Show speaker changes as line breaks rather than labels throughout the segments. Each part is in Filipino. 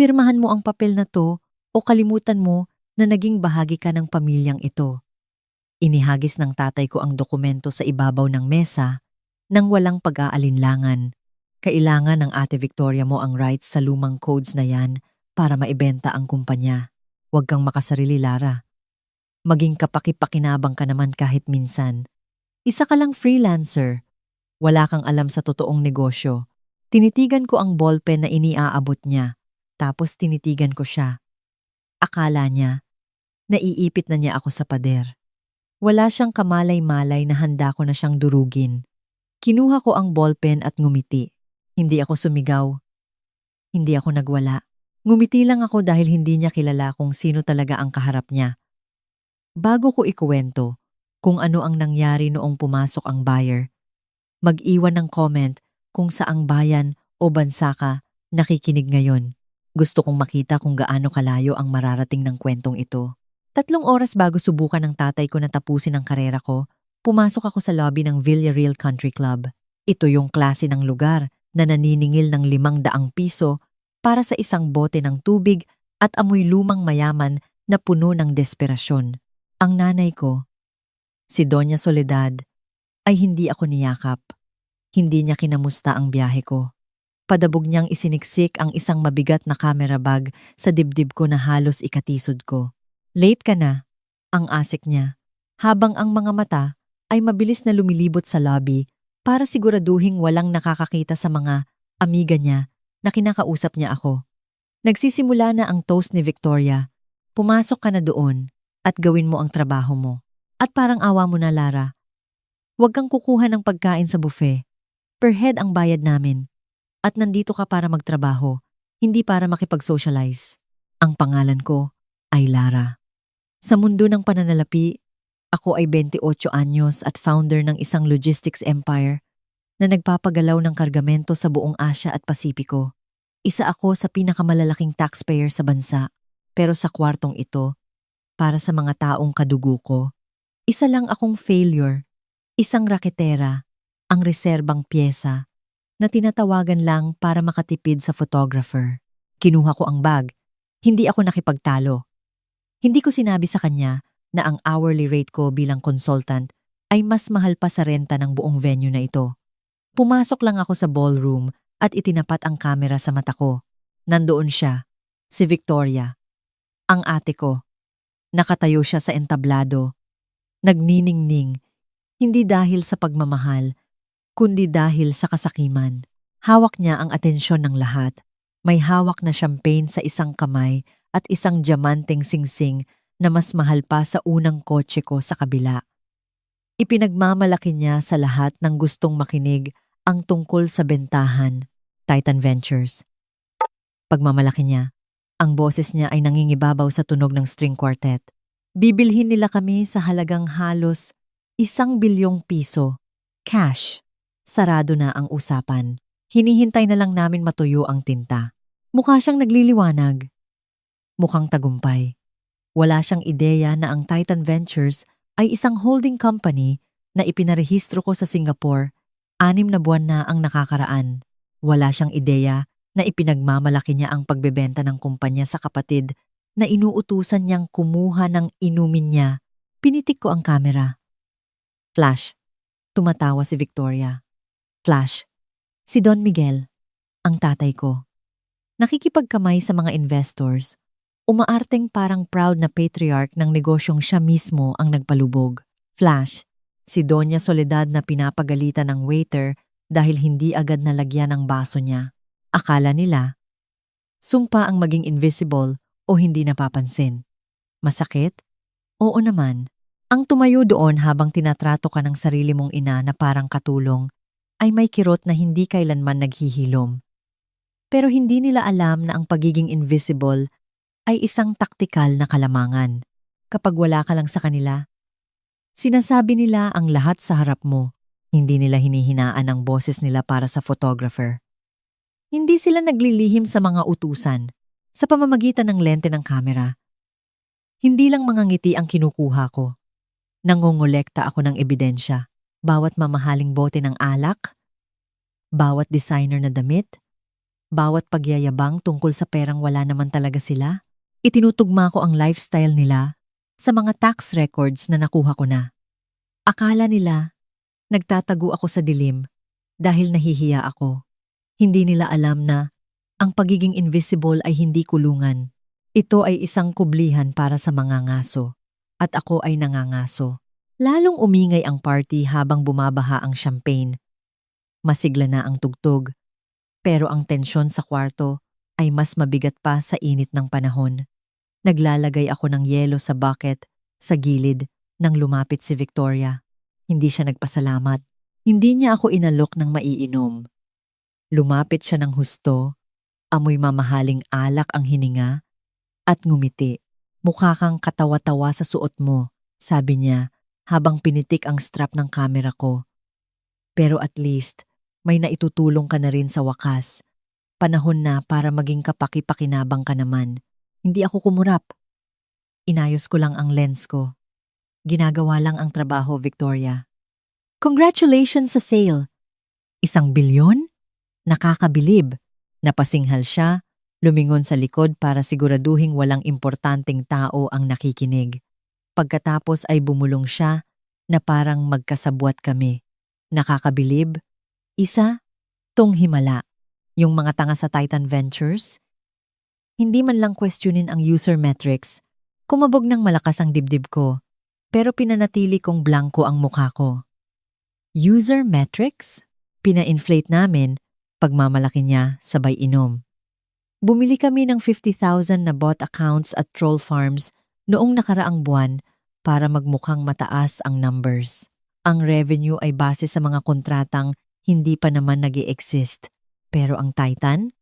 Pirmahan mo ang papel na to o kalimutan mo na naging bahagi ka ng pamilyang ito. Inihagis ng tatay ko ang dokumento sa ibabaw ng mesa nang walang pag-aalinlangan. Kailangan ng Ate Victoria mo ang rights sa lumang codes na yan para maibenta ang kumpanya. Huwag kang makasarili, Lara. Maging kapaki-pakinabang ka naman kahit minsan. Isa ka lang freelancer. Wala kang alam sa totoong negosyo. Tinitigan ko ang ballpen na iniaabot niya. Tapos tinitigan ko siya. Akala niya, naiipit na niya ako sa pader. Wala siyang kamalay-malay na handa ko na siyang durugin. Kinuha ko ang ballpen at ngumiti. Hindi ako sumigaw. Hindi ako nagwala. Ngumiti lang ako dahil hindi niya kilala kung sino talaga ang kaharap niya. Bago ko ikuwento kung ano ang nangyari noong pumasok ang buyer, mag-iwan ng comment kung saang bayan o bansa ka nakikinig ngayon. Gusto kong makita kung gaano kalayo ang mararating ng kwentong ito. 3 oras bago subukan ng tatay ko na tapusin ang karera ko, pumasok ako sa lobby ng Villarreal Country Club. Ito yung klase ng lugar na naniningil ng 500 piso para sa isang bote ng tubig at amoy lumang mayaman na puno ng desperasyon. Ang nanay ko, si Doña Soledad, ay hindi ako niyakap. Hindi niya kinamusta ang biyahe ko. Padabog niyang isiniksik ang isang mabigat na camera bag sa dibdib ko na halos ikatisod ko. Late ka na, ang asik niya, habang ang mga mata ay mabilis na lumilibot sa lobby para siguraduhing walang nakakakita sa mga amiga niya na kinakausap niya ako. Nagsisimula na ang toast ni Victoria. Pumasok ka na doon at gawin mo ang trabaho mo. At parang awa mo na, Lara. Huwag kang kukuha ng pagkain sa buffet. Per head ang bayad namin. At nandito ka para magtrabaho, hindi para makipag-socialize. Ang pangalan ko ay Lara. Sa mundo ng pananalapi, ako ay 28 anyos at founder ng isang logistics empire na nagpapagalaw ng kargamento sa buong Asia at Pasipiko. Isa ako sa pinakamalalaking taxpayer sa bansa, pero sa kwartong ito, para sa mga taong kadugo ko, isa lang akong failure, isang raketera, ang reserbang pyesa, na tinatawagan lang para makatipid sa photographer. Kinuha ko ang bag, hindi ako nakipagtalo. Hindi ko sinabi sa kanya na ang hourly rate ko bilang consultant ay mas mahal pa sa renta ng buong venue na ito. Pumasok lang ako sa ballroom at itinapat ang kamera sa mata ko. Nandoon siya, si Victoria, ang ate ko. Nakatayo siya sa entablado, nagniningning, hindi dahil sa pagmamahal, kundi dahil sa kasakiman. Hawak niya ang atensyon ng lahat. May hawak na champagne sa isang kamay at isang diamanteng singsing na mas mahal pa sa unang kotse ko sa kabila. Ipinagmamalaki niya sa lahat ng gustong makinig ang tungkol sa bentahan, Titan Ventures. Pagmamalaki niya, ang boses niya ay nangingibabaw sa tunog ng string quartet. Bibilhin nila kami sa halagang halos 1 bilyong piso. Cash. Sarado na ang usapan. Hinihintay na lang namin matuyo ang tinta. Mukha siyang nagliliwanag. Mukhang tagumpay. Wala siyang ideya na ang Titan Ventures ay isang holding company na ipinarehistro ko sa Singapore. 6 na buwan na ang nakakaraan. Wala siyang ideya na ipinagmamalaki niya ang pagbebenta ng kumpanya sa kapatid na inuutusan niyang kumuha ng inumin niya. Pinitik ko ang kamera. Flash. Tumatawa si Victoria. Flash. Si Don Miguel, ang tatay ko. Nakikipagkamay sa mga investors. Umaarteng parang proud na patriarch ng negosyong siya mismo ang nagpalubog. Flash. Si Doña Soledad na pinapagalitan ng waiter dahil hindi agad nalagyan ng baso niya. Akala nila, sumpa ang maging invisible o hindi napapansin. Masakit? Oo naman. Ang tumayo doon habang tinatrato ka ng sarili mong ina na parang katulong ay may kirot na hindi kailanman naghihilom. Pero hindi nila alam na ang pagiging invisible ay isang taktikal na kalamangan. Kapag wala ka lang sa kanila, sinasabi nila ang lahat sa harap mo. Hindi nila hinihinaan ang boses nila para sa photographer. Hindi sila naglilihim sa mga utusan sa pamamagitan ng lente ng kamera. Hindi lang mga ngiti ang kinukuha ko. Nangongolekta ako ng ebidensya. Bawat mamahaling bote ng alak, bawat designer na damit, Bawat pagyayabang tungkol sa perang wala naman talaga sila. Itinutugma ko ang lifestyle nila sa mga tax records na nakuha ko na. Akala nila nagtatago ako sa dilim dahil nahihiya ako. Hindi nila alam na ang pagiging invisible ay hindi kulungan. Ito ay isang kublihan para sa mga ngaso. At ako ay nangangaso. Lalong umingay ang party habang bumabaha ang champagne. Masigla na ang tugtog. Pero ang tensyon sa kwarto ay mas mabigat pa sa init ng panahon. Naglalagay ako ng yelo sa bucket sa gilid nang lumapit si Victoria. Hindi siya nagpasalamat. Hindi niya ako inalok ng maiinom. Lumapit siya ng husto, amoy mamahaling alak ang hininga, at ngumiti. Mukha kang katawa-tawa sa suot mo, sabi niya habang pinitik ang strap ng kamera ko. Pero at least, may naitutulong ka na rin sa wakas. Panahon na para maging kapaki-pakinabang ka naman. Hindi ako kumurap. Inayos ko lang ang lens ko. Ginagawa lang ang trabaho, Victoria. Congratulations sa sale! 1 bilyon? Nakakabilib. Napasinghal siya, lumingon sa likod para siguraduhing walang importanteng tao ang nakikinig. Pagkatapos ay bumulong siya na parang magkasabwat kami. Nakakabilib? Isa? Tong himala. Yung mga tanga sa Titan Ventures? Hindi man lang questionin ang user metrics. Kumabog ng malakas ang dibdib ko, pero pinanatili kong blanko ang mukha ko. User metrics? Pina-inflate namin, pagmamalaki niya sabay inom. Bumili kami ng 50,000 na bot accounts at troll farms noong nakaraang buwan para magmukhang mataas ang numbers. Ang revenue ay base sa mga kontratang hindi pa naman nag-i-exist. Pero ang Titan?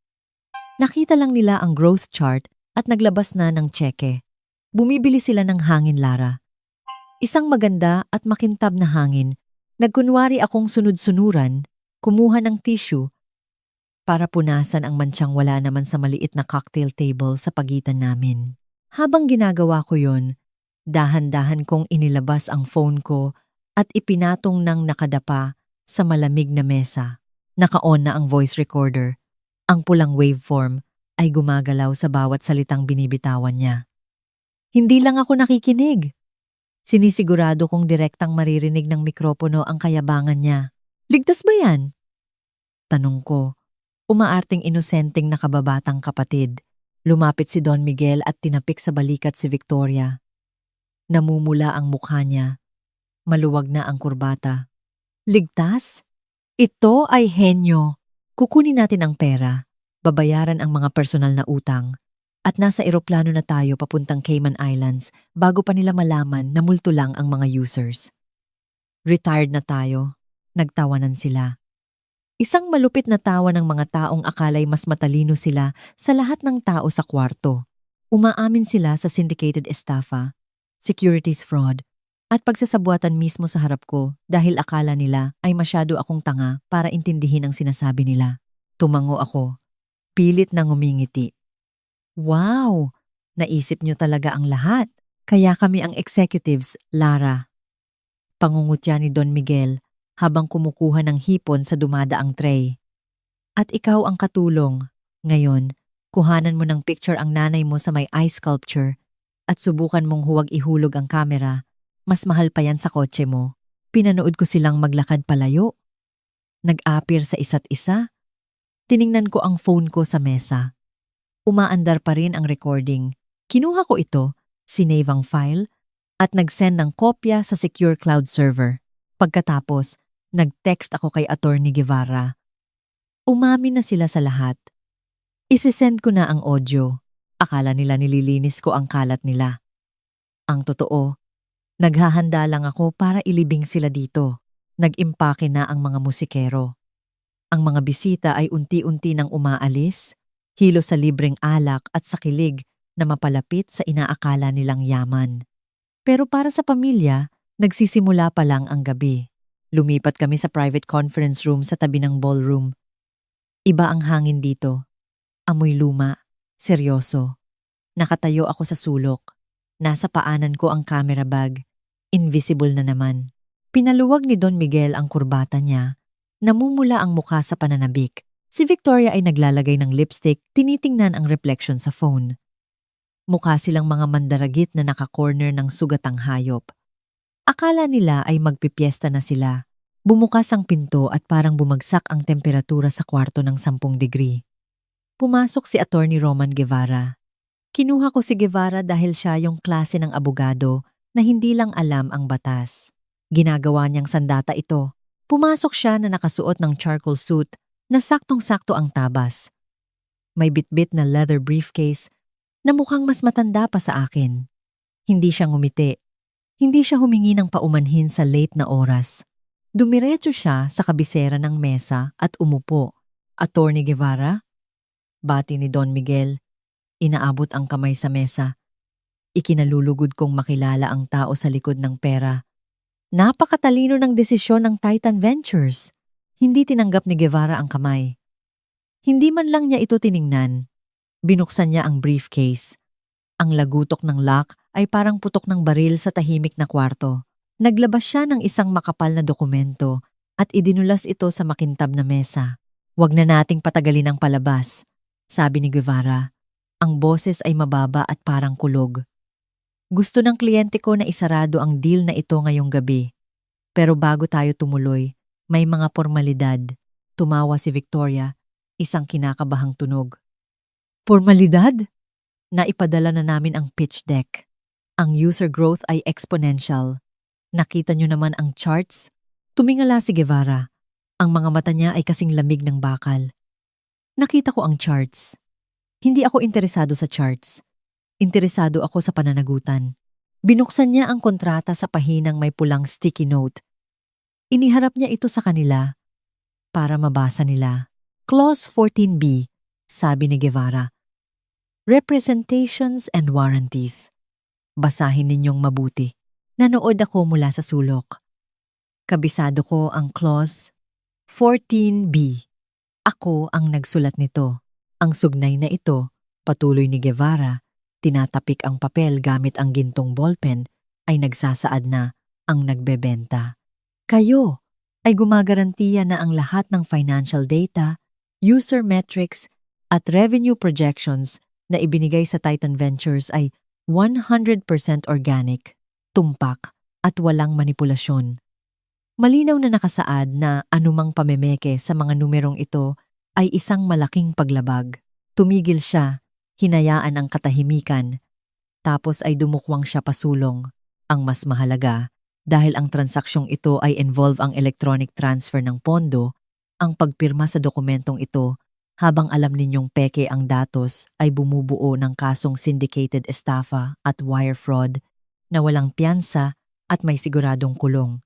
Nakita lang nila ang growth chart at naglabas na ng tseke. Bumibili sila ng hangin, Lara. Isang maganda at makintab na hangin. Nagkunwari akong sunod-sunuran, kumuha ng tissue para punasan ang mantsang wala naman sa maliit na cocktail table sa pagitan namin. Habang ginagawa ko yon, dahan-dahan kong inilabas ang phone ko at ipinatong ng nakadapa sa malamig na mesa. Naka-on na ang voice recorder. Ang pulang waveform ay gumagalaw sa bawat salitang binibitawan niya. Hindi lang ako nakikinig. Sinisigurado kong direktang maririnig ng mikropono ang kayabangan niya. Ligtas ba yan? Tanong ko. Umaarting inosenteng nakababatang kapatid. Lumapit si Don Miguel at tinapik sa balikat si Victoria. Namumula ang mukha niya. Maluwag na ang kurbata. Ligtas? Ito ay henyo. Kukunin natin ang pera, babayaran ang mga personal na utang, at nasa eroplano na tayo papuntang Cayman Islands bago pa nila malaman na multo lang ang mga users. Retired na tayo. Nagtawanan sila. Isang malupit na tawa ng mga taong akalay mas matalino sila sa lahat ng tao sa kwarto. Umaamin sila sa syndicated estafa, securities fraud, at pagsasabuatan mismo sa harap ko dahil akala nila ay masyado akong tanga para intindihin ang sinasabi nila. Tumango ako. Pilit na ngumingiti. Wow! Naisip niyo talaga ang lahat. Kaya kami ang executives, Lara. Pangungutya ni Don Miguel habang kumukuha ng hipon sa dumadaang tray. At ikaw ang katulong. Ngayon, kuhanan mo ng picture ang nanay mo sa may eye sculpture at subukan mong huwag ihulog ang kamera. Mas mahal pa yan sa kotse mo. Pinanood ko silang maglakad palayo. Nag-appear sa isa't isa. Tiningnan ko ang phone ko sa mesa. Umaandar pa rin ang recording. Kinuha ko ito, sinave ang file, at nag-send ng kopya sa secure cloud server. Pagkatapos, nag-text ako kay Attorney Guevara. Umamin na sila sa lahat. Isisend ko na ang audio. Akala nila nililinis ko ang kalat nila. Ang totoo, naghahanda lang ako para ilibing sila dito. Nag-impake na ang mga musikero. Ang mga bisita ay unti-unti nang umaalis, hilo sa libreng alak at sa kilig na mapalapit sa inaakala nilang yaman. Pero para sa pamilya, nagsisimula pa lang ang gabi. Lumipat kami sa private conference room sa tabi ng ballroom. Iba ang hangin dito. Amoy luma, seryoso. Nakatayo ako sa sulok. Nasa paanan ko ang camera bag. Invisible na naman. Pinaluwag ni Don Miguel ang kurbata niya. Namumula ang mukha sa pananabik. Si Victoria ay naglalagay ng lipstick, tinitingnan ang reflection sa phone. Mukha silang mga mandaragit na naka-corner ng sugatang hayop. Akala nila ay magpipiesta na sila. Bumukas ang pinto at parang bumagsak ang temperatura sa kwarto ng 10 degree. Pumasok si Attorney Roman Guevara. Kinuha ko si Guevara dahil siya yung klase ng abogado na hindi lang alam ang batas. Ginagawa niyang sandata ito. Pumasok siya na nakasuot ng charcoal suit na saktong-sakto ang tabas. May bitbit na leather briefcase na mukhang mas matanda pa sa akin. Hindi siya ngumiti. Hindi siya humingi ng paumanhin sa late na oras. Dumiretso siya sa kabisera ng mesa at umupo. Attorney Guevara? Bati ni Don Miguel. Inaabot ang kamay sa mesa. Ikinalulugod kong makilala ang tao sa likod ng pera. Napakatalino ng desisyon ng Titan Ventures. Hindi tinanggap ni Guevara ang kamay. Hindi man lang niya ito tiningnan. Binuksan niya ang briefcase. Ang lagutok ng lock ay parang putok ng baril sa tahimik na kwarto. Naglabas siya ng isang makapal na dokumento at idinulas ito sa makintab na mesa. "Huwag na nating patagalin ang palabas," sabi ni Guevara. Ang boses ay mababa at parang kulog. "Gusto ng kliyente ko na isarado ang deal na ito ngayong gabi. Pero bago tayo tumuloy, may mga formalidad." Tumawa si Victoria, isang kinakabahang tunog. "Formalidad?" Naipadala na namin ang pitch deck. Ang user growth ay exponential. Nakita niyo naman ang charts? Tumingala si Guevara. Ang mga mata niya ay kasing lamig ng bakal. Nakita ko ang charts. Hindi ako interesado sa charts. Interesado ako sa pananagutan. Binuksan niya ang kontrata sa pahinang may pulang sticky note. Iniharap niya ito sa kanila para mabasa nila. Clause 14B, sabi ni Guevara. Representations and warranties. Basahin ninyong mabuti. Nanood ako mula sa sulok. Kabisado ko ang clause 14B. Ako ang nagsulat nito. Ang sugnay na ito, patuloy ni Guevara, tinatapik ang papel gamit ang gintong ballpen, ay nagsasaad na ang nagbebenta. Kayo ay gumagarantiya na ang lahat ng financial data, user metrics, at revenue projections na ibinigay sa Titan Ventures ay 100% organic, tumpak, at walang manipulasyon. Malinaw na nakasaad na anumang pamemeke sa mga numerong ito ay isang malaking paglabag. Tumigil siya, hinayaan ang katahimikan, tapos ay dumukwang siya pasulong. Ang mas mahalaga, dahil ang transaksyong ito ay involve ang electronic transfer ng pondo, ang pagpirma sa dokumentong ito, habang alam ninyong peke ang datos, ay bumubuo ng kasong syndicated estafa at wire fraud na walang piyansa at may siguradong kulong.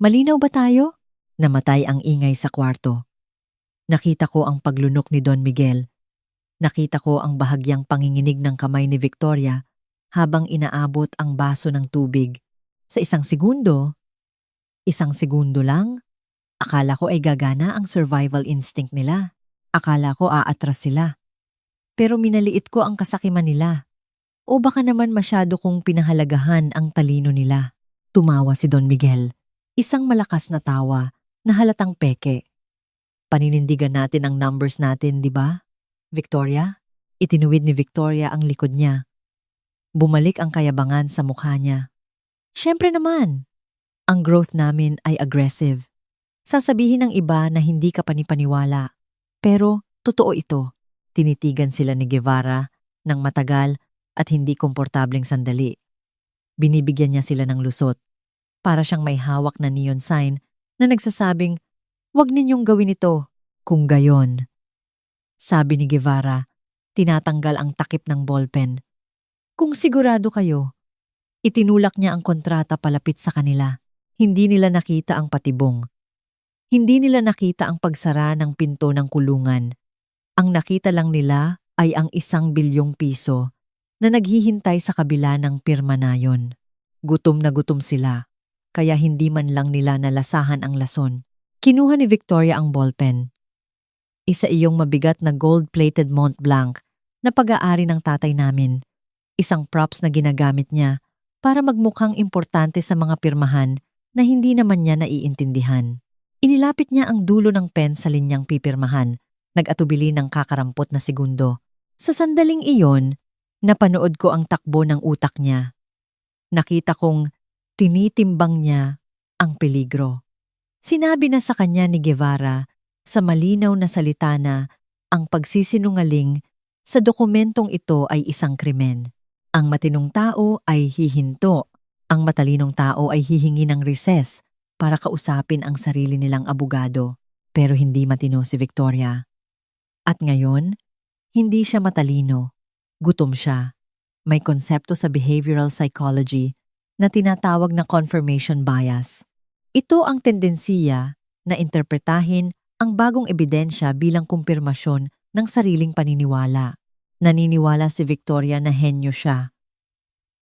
Malinaw ba tayo? Namatay ang ingay sa kwarto. Nakita ko ang paglunok ni Don Miguel. Nakita ko ang bahagyang panginginig ng kamay ni Victoria habang inaabot ang baso ng tubig. Sa isang segundo lang, akala ko ay gagana ang survival instinct nila. Akala ko aatras sila. Pero minaliit ko ang kasakiman nila. O baka naman masyado kong pinahalagahan ang talino nila. Tumawa si Don Miguel. Isang malakas na tawa na halatang peke. Paninindigan natin ang numbers natin, di ba? Victoria? Itinuwid ni Victoria ang likod niya. Bumalik ang kayabangan sa mukha niya. Siyempre naman, ang growth namin ay aggressive. Sasabihin ng iba na hindi ka panipaniwala. Pero totoo ito. Tinitigan sila ni Guevara ng matagal at hindi komportableng sandali. Binibigyan niya sila ng lusot. Para siyang may hawak na neon sign na nagsasabing, "Huwag ninyong gawin ito, kung gayon." Sabi ni Guevara, tinatanggal ang takip ng ballpen. "Kung sigurado kayo." Itinulak niya ang kontrata palapit sa kanila. Hindi nila nakita ang patibong. Hindi nila nakita ang pagsara ng pinto ng kulungan. Ang nakita lang nila ay ang 1 bilyong piso na naghihintay sa kabila ng pirma na yon. Gutom na gutom sila, kaya hindi man lang nila nalasahan ang lason. Kinuha ni Victoria ang ballpen. "Isa iyong mabigat na gold-plated Mont Blanc na pag-aari ng tatay namin. Isang props na ginagamit niya para magmukhang importante sa mga pirmahan na hindi naman niya naiintindihan." Inilapit niya ang dulo ng pen sa linyang pipirmahan nag-atubili ng kakarampot na segundo. Sa sandaling iyon, napanood ko ang takbo ng utak niya. Nakita kong tinitimbang niya ang peligro. Sinabi na sa kanya ni Guevara sa malinaw na salita na ang pagsisinungaling sa dokumentong ito ay isang krimen. Ang matinong tao ay hihinto. Ang matalinong tao ay hihingi ng recess para kausapin ang sarili nilang abogado. Pero hindi matino si Victoria. At ngayon, hindi siya matalino. Gutom siya. May konsepto sa behavioral psychology na tinatawag na confirmation bias. Ito ang tendensiya na interpretahin ang bagong ebidensya bilang kumpirmasyon ng sariling paniniwala. Naniniwala si Victoria na henyo siya.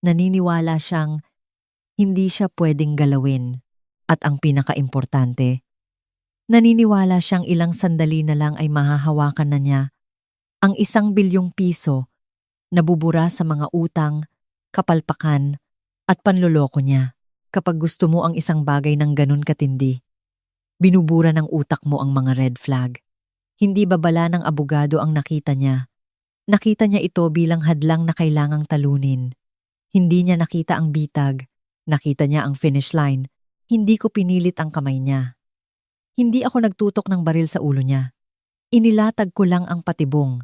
Naniniwala siyang hindi siya pwedeng galawin. At ang pinakaimportante, naniniwala siyang ilang sandali na lang ay mahahawakan na niya ang 1 bilyong piso na bubura sa mga utang, kapalpakan at panloloko niya. Kapag gusto mo ang isang bagay ng ganun katindi, binubura ng utak mo ang mga red flag. Hindi babala ng abogado ang nakita niya. Nakita niya ito bilang hadlang na kailangang talunin. Hindi niya nakita ang bitag. Nakita niya ang finish line. Hindi ko pinilit ang kamay niya. Hindi ako nagtutok ng baril sa ulo niya. Inilatag ko lang ang patibong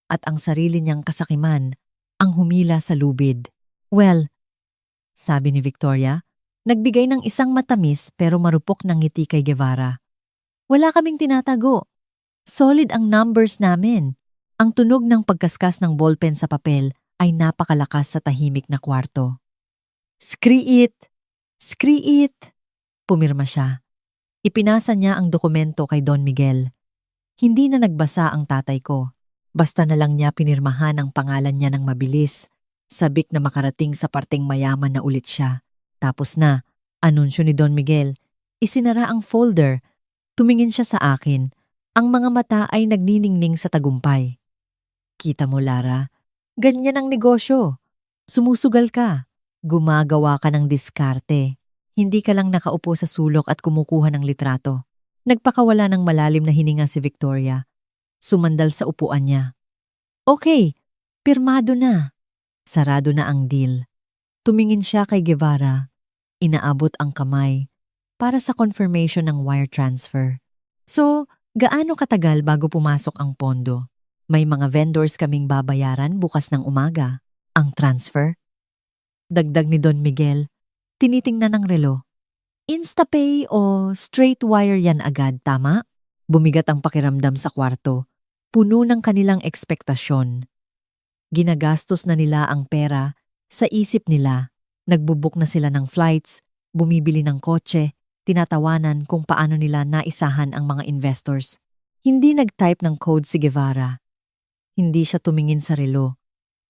at ang sarili niyang kasakiman ang humila sa lubid. Well, sabi ni Victoria, nagbigay ng isang matamis pero marupok ng ngiti kay Guevara. Wala kaming tinatago. Solid ang numbers namin. Ang tunog ng pagkaskas ng ballpen sa papel ay napakalakas sa tahimik na kwarto. Scree it! Scree it! Pumirma siya. Ipinasa niya ang dokumento kay Don Miguel. Hindi na nagbasa ang tatay ko. Basta na lang niya pinirmahan ang pangalan niya ng mabilis. Sabik na makarating sa parteng mayaman na ulit siya. Tapos na, anunsyo ni Don Miguel. Isinara ang folder. Tumingin siya sa akin. Ang mga mata ay nagniningning sa tagumpay. Kita mo, Lara, ganyan ang negosyo. Sumusugal ka. Gumagawa ka ng diskarte. Hindi ka lang nakaupo sa sulok at kumukuha ng litrato. Nagpakawala ng malalim na hininga si Victoria. Sumandal sa upuan niya. Okay, pirmado na. Sarado na ang deal. Tumingin siya kay Guevara. Inaabot ang kamay para sa confirmation ng wire transfer. So, gaano katagal bago pumasok ang pondo? May mga vendors kaming babayaran bukas ng umaga. Ang transfer? Dagdag ni Don Miguel. Tinitingnan ng relo. Instapay o straight wire yan agad, tama? Bumigat ang pakiramdam sa kwarto. Puno ng kanilang ekspektasyon. Ginagastos na nila ang pera sa isip nila. Nagbubook na sila ng flights, bumibili ng kotse, tinatawanan kung paano nila naisahan ang mga investors. Hindi nag-type ng code si Guevara. Hindi siya tumingin sa relo.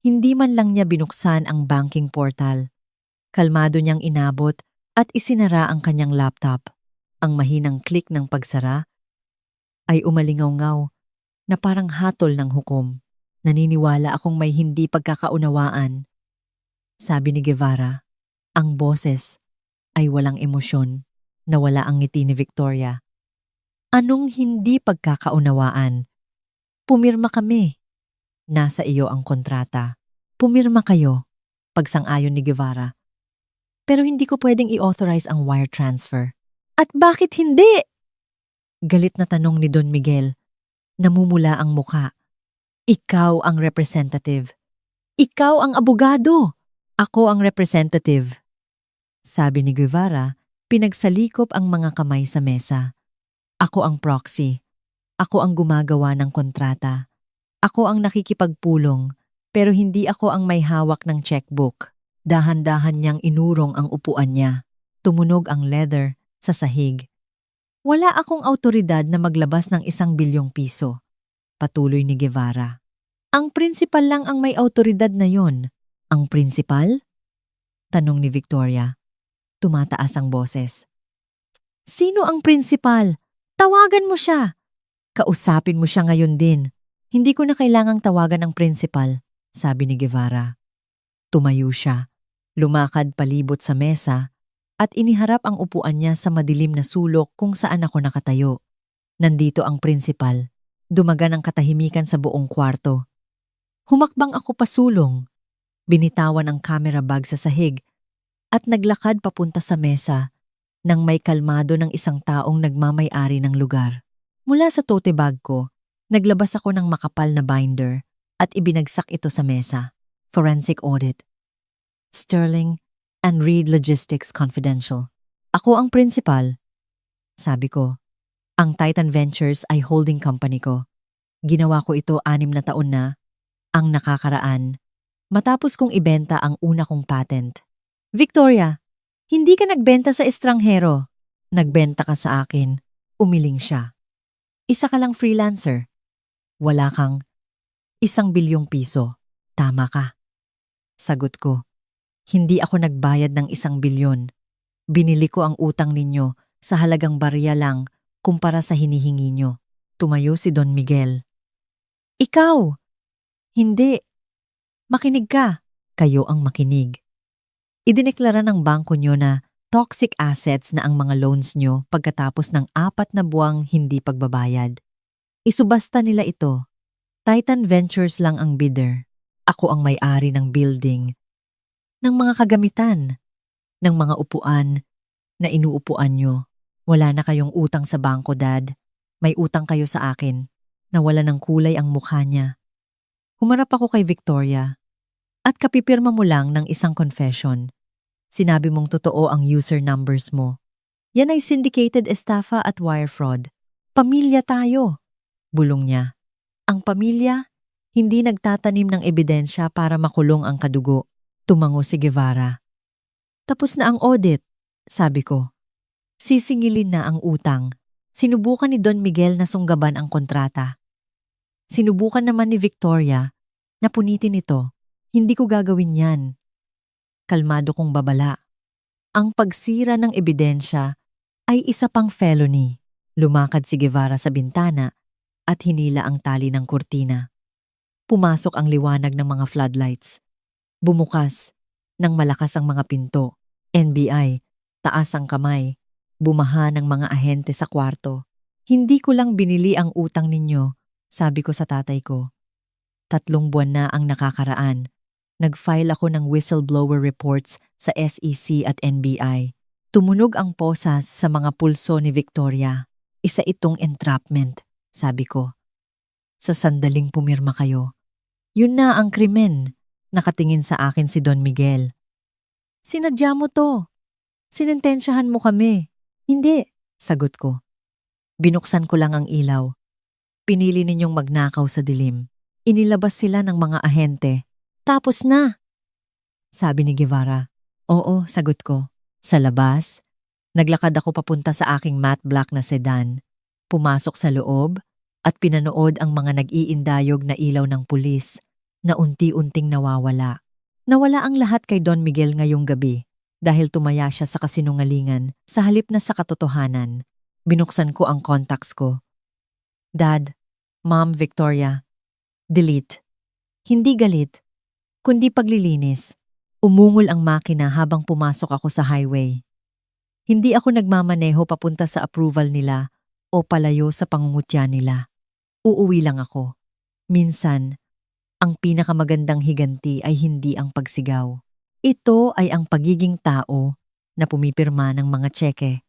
Hindi man lang niya binuksan ang banking portal. Kalmado niyang inabot at isinara ang kanyang laptop. Ang mahinang click ng pagsara ay umalingaw-ngaw na parang hatol ng hukom. Naniniwala akong may hindi pagkakaunawaan. Sabi ni Guevara, ang boses ay walang emosyon. Nawala ang ngiti ni Victoria. Anong hindi pagkakaunawaan? Pumirma kami. Nasa iyo ang kontrata. Pumirma kayo. Pagsang-ayon ni Guevara. Pero hindi ko pwedeng i-authorize ang wire transfer. At bakit hindi? Galit na tanong ni Don Miguel. Namumula ang muka. Ikaw ang representative. Ikaw ang abogado. Ako ang representative. Sabi ni Guevara, pinagsalikop ang mga kamay sa mesa. Ako ang proxy. Ako ang gumagawa ng kontrata. Ako ang nakikipagpulong, pero hindi ako ang may hawak ng checkbook. Dahan-dahan niyang inurong ang upuan niya. Tumunog ang leather sa sahig. Wala akong autoridad na maglabas ng 1 bilyong piso. Patuloy ni Guevara. Ang principal lang ang may autoridad na yon. Ang principal? Tanong ni Victoria. Tumataas ang boses. Sino ang principal? Tawagan mo siya. Kausapin mo siya ngayon din. Hindi ko na kailangang tawagan ang principal, sabi ni Guevara. Tumayo siya. Lumakad palibot sa mesa at iniharap ang upuan niya sa madilim na sulok kung saan ako nakatayo. Nandito ang principal. Dumagan ang katahimikan sa buong kwarto. Humakbang ako pasulong. Binitawan ang camera bag sa sahig at naglakad papunta sa mesa nang may kalmado ng isang taong nagmamay-ari ng lugar. Mula sa tote bag ko, naglabas ako ng makapal na binder at ibinagsak ito sa mesa. Forensic Audit. Sterling and Reed Logistics Confidential. Ako ang principal. Sabi ko, ang Titan Ventures ay holding company ko. Ginawa ko ito 6 na taon na, ang nakakaraan, matapos kong ibenta ang una kong patent. Victoria, hindi ka nagbenta sa estranghero. Nagbenta ka sa akin. Umiling siya. Isa ka lang freelancer. Wala kang 1 bilyong piso. Tama ka. Sagot ko, hindi ako nagbayad ng 1 bilyon. Binili ko ang utang ninyo sa halagang barya lang kumpara sa hinihingi nyo. Tumayo si Don Miguel. Ikaw! Hindi. Makinig ka. Kayo ang makinig. Idineklara ng bangko nyo na toxic assets na ang mga loans nyo pagkatapos ng 4 na buwang hindi pagbabayad. Isubasta nila ito. Titan Ventures lang ang bidder. Ako ang may-ari ng building, ng mga kagamitan, ng mga upuan na inuupuan nyo. Wala na kayong utang sa bangko, Dad. May utang kayo sa akin. Nawala ng kulay ang mukha niya. Humarap ako kay Victoria at kapipirma mo lang ng isang confession. Sinabi mong totoo ang user numbers mo. Yan ay syndicated estafa at wire fraud. Pamilya tayo. Bulong niya. Ang pamilya, hindi nagtatanim ng ebidensya para makulong ang kadugo. Tumango si Guevara. Tapos na ang audit, sabi ko. Sisingilin na ang utang. Sinubukan ni Don Miguel na sunggaban ang kontrata. Sinubukan naman ni Victoria na punitin ito. Hindi ko gagawin yan. Kalmado kong babala. Ang pagsira ng ebidensya ay isa pang felony. Lumakad si Guevara sa bintana at hinila ang tali ng kurtina. Pumasok ang liwanag ng mga floodlights. Bumukas ng malakas ang mga pinto. NBI, taas ang kamay. Bumaha ng mga ahente sa kwarto. Hindi ko lang binili ang utang ninyo, sabi ko sa tatay ko. 3 buwan na ang nakakaraan. Nag-file ako ng whistleblower reports sa SEC at NBI. Tumunog ang posas sa mga pulso ni Victoria. Isa itong entrapment, sabi ko. Sa sandaling pumirma kayo. Yun na ang krimen. Nakatingin sa akin si Don Miguel. Sinadya mo to. Sinentensyahan mo kami. Hindi, sagot ko. Binuksan ko lang ang ilaw. Pinili ninyong magnakaw sa dilim. Inilabas sila ng mga ahente. Tapos na, sabi ni Guevara. Oo, sagot ko. Sa labas, naglakad ako papunta sa aking matte black na sedan. Pumasok sa loob at pinanood ang mga nag-iindayog na ilaw ng pulis na unti-unting nawawala. Nawala ang lahat kay Don Miguel ngayong gabi dahil tumaya siya sa kasinungalingan sa halip na sa katotohanan. Binuksan ko ang contacts ko. Dad, Mom, Victoria. Delete. Hindi galit, kundi paglilinis. Umungol ang makina habang pumasok ako sa highway. Hindi ako nagmamaneho papunta sa approval nila o palayo sa pangungutya nila. Uuwi lang ako. Minsan, ang pinakamagandang higanti ay hindi ang pagsigaw. Ito ay ang pagiging tao na pumipirma ng mga tseke.